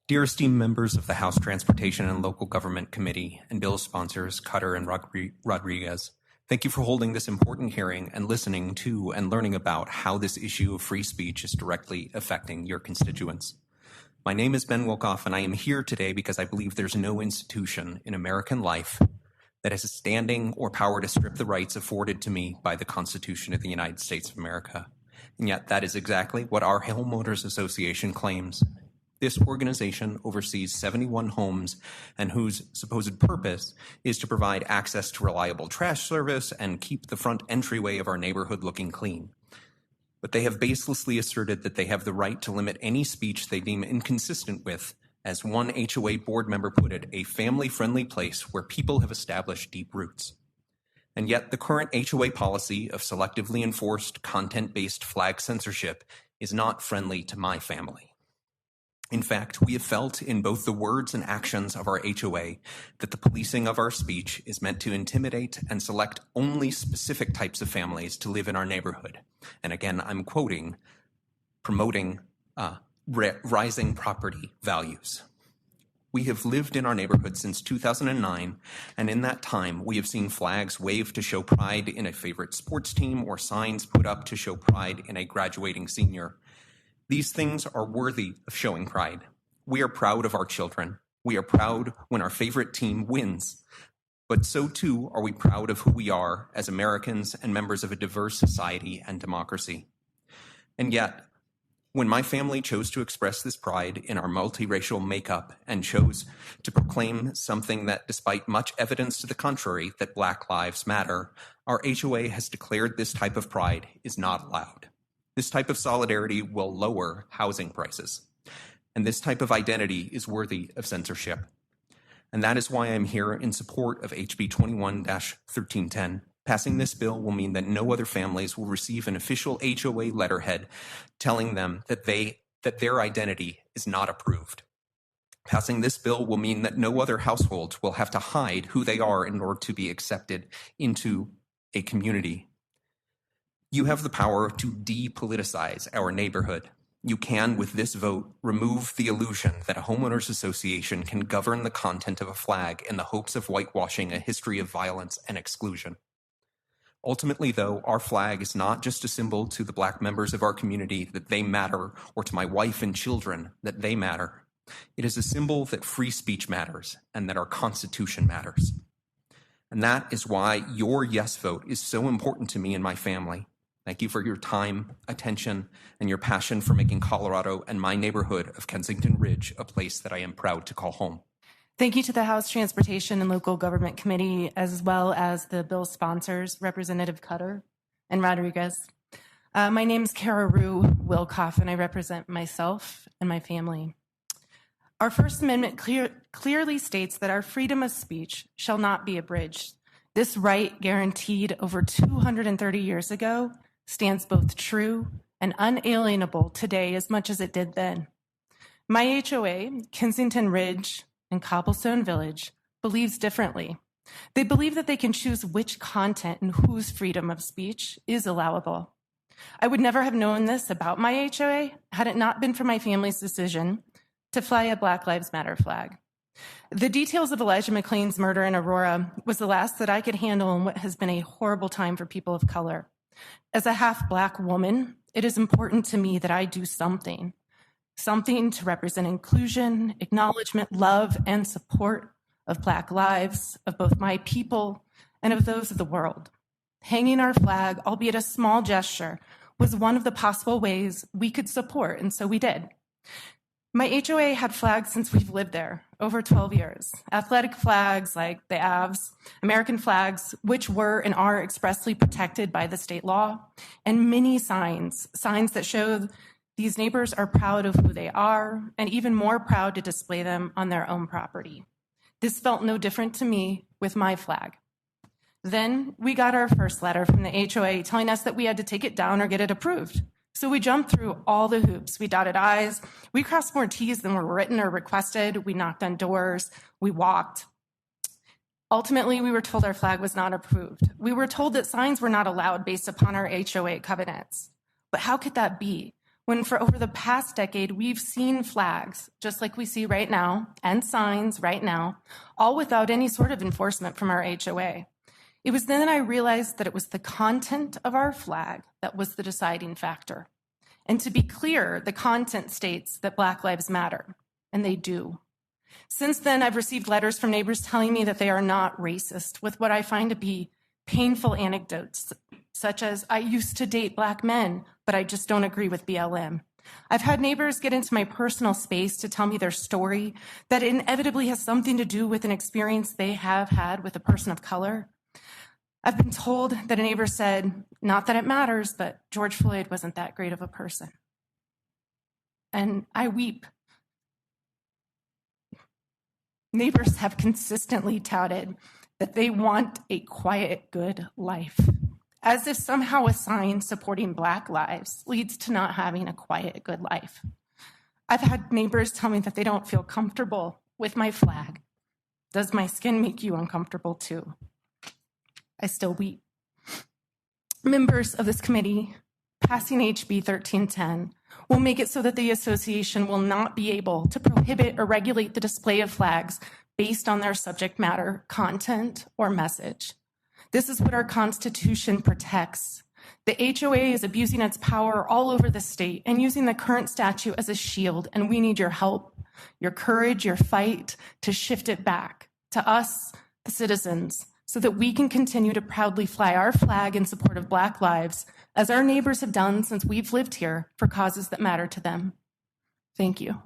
Dear esteemed members of the House Transportation and Local Government Committee and bill sponsors Cutter and Rodriguez, thank you for holding this important hearing and listening to and learning about how this issue of free speech is directly affecting your constituents. My name is Ben Wilkoff, and I am here today because I believe there's no institution in American life that has a standing or power to strip the rights afforded to me by the Constitution of the United States of America. And yet that is exactly what our Homeowners Association claims. This organization oversees 71 homes and whose supposed purpose is to provide access to reliable trash service and keep the front entryway of our neighborhood looking clean. But they have baselessly asserted that they have the right to limit any speech they deem inconsistent with, as one HOA board member put it, a family-friendly place where people have established deep roots. And yet the current HOA policy of selectively enforced content-based flag censorship is not friendly to my family. In fact, we have felt in both the words and actions of our HOA that the policing of our speech is meant to intimidate and select only specific types of families to live in our neighborhood. And again, I'm quoting, promoting rising property values. We have lived in our neighborhood since 2009, and in that time, we have seen flags waved to show pride in a favorite sports team or signs put up to show pride in a graduating senior. These things are worthy of showing pride. We are proud of our children. We are proud when our favorite team wins. But so too are we proud of who we are as Americans and members of a diverse society and democracy. And yet, when my family chose to express this pride in our multiracial makeup and chose to proclaim something that, despite much evidence to the contrary, that Black Lives Matter, our HOA has declared this type of pride is not allowed. This type of solidarity will lower housing prices, and this type of identity is worthy of censorship. And that is why I'm here in support of HB 21-1310. Passing this bill will mean that no other families will receive an official HOA letterhead telling them that their identity is not approved. Passing this bill will mean that no other households will have to hide who they are in order to be accepted into a community. You have the power to depoliticize our neighborhood. You can, with this vote, remove the illusion that a homeowners association can govern the content of a flag in the hopes of whitewashing a history of violence and exclusion. Ultimately, though, our flag is not just a symbol to the Black members of our community that they matter, or to my wife and children that they matter. It is a symbol that free speech matters and that our Constitution matters. And that is why your yes vote is so important to me and my family. Thank you for your time, attention, and your passion for making Colorado and my neighborhood of Kensington Ridge a place that I am proud to call home. Thank you to the House Transportation and Local Government Committee, as well as the bill sponsors, Representative Cutter and Rodriguez. My name is Kara Rue Wilkoff, and I represent myself and my family. Our First Amendment clearly states that our freedom of speech shall not be abridged. This right, guaranteed over 230 years ago, stands both true and unalienable today as much as it did then. My HOA, Kensington Ridge and Cobblestone Village, believes differently. They believe that they can choose which content and whose freedom of speech is allowable. I would never have known this about my HOA had it not been for my family's decision to fly a Black Lives Matter flag. The details of Elijah McClain's murder in Aurora was the last that I could handle in what has been a horrible time for people of color. As a half-Black woman, it is important to me that I do something to represent inclusion, acknowledgement, love, and support of Black lives, of both my people and of those of the world. Hanging our flag, albeit a small gesture, was one of the possible ways we could support, and so we did. My HOA had flags since we've lived there, over 12 years. Athletic flags like the Avs, American flags, which were and are expressly protected by the state law, and many signs that show these neighbors are proud of who they are, and even more proud to display them on their own property. This felt no different to me with my flag. Then we got our first letter from the HOA telling us that we had to take it down or get it approved. So we jumped through all the hoops. We dotted I's. We crossed more T's than were written or requested. We knocked on doors. We walked. Ultimately, we were told our flag was not approved. We were told that signs were not allowed based upon our HOA covenants. But how could that be when for over the past decade, we've seen flags, just like we see right now, and signs right now, all without any sort of enforcement from our HOA. It was then I realized that it was the content of our flag that was the deciding factor. And to be clear, the content states that Black Lives Matter, and they do. Since then, I've received letters from neighbors telling me that they are not racist, with what I find to be painful anecdotes, such as, I used to date Black men, but I just don't agree with BLM. I've had neighbors get into my personal space to tell me their story that inevitably has something to do with an experience they have had with a person of color. I've been told that a neighbor said, not that it matters, but George Floyd wasn't that great of a person. And I weep. Neighbors have consistently touted that they want a quiet, good life, as if somehow a sign supporting Black lives leads to not having a quiet, good life. I've had neighbors tell me that they don't feel comfortable with my flag. Does my skin make you uncomfortable too? I still weep. Members of this committee, passing HB 1310 will make it so that the association will not be able to prohibit or regulate the display of flags based on their subject matter, content, or message. This is what our Constitution protects. The HOA is abusing its power all over the state and using the current statute as a shield, and we need your help, your courage, your fight to shift it back to us, the citizens, so that we can continue to proudly fly our flag in support of Black lives, as our neighbors have done since we've lived here for causes that matter to them. Thank you.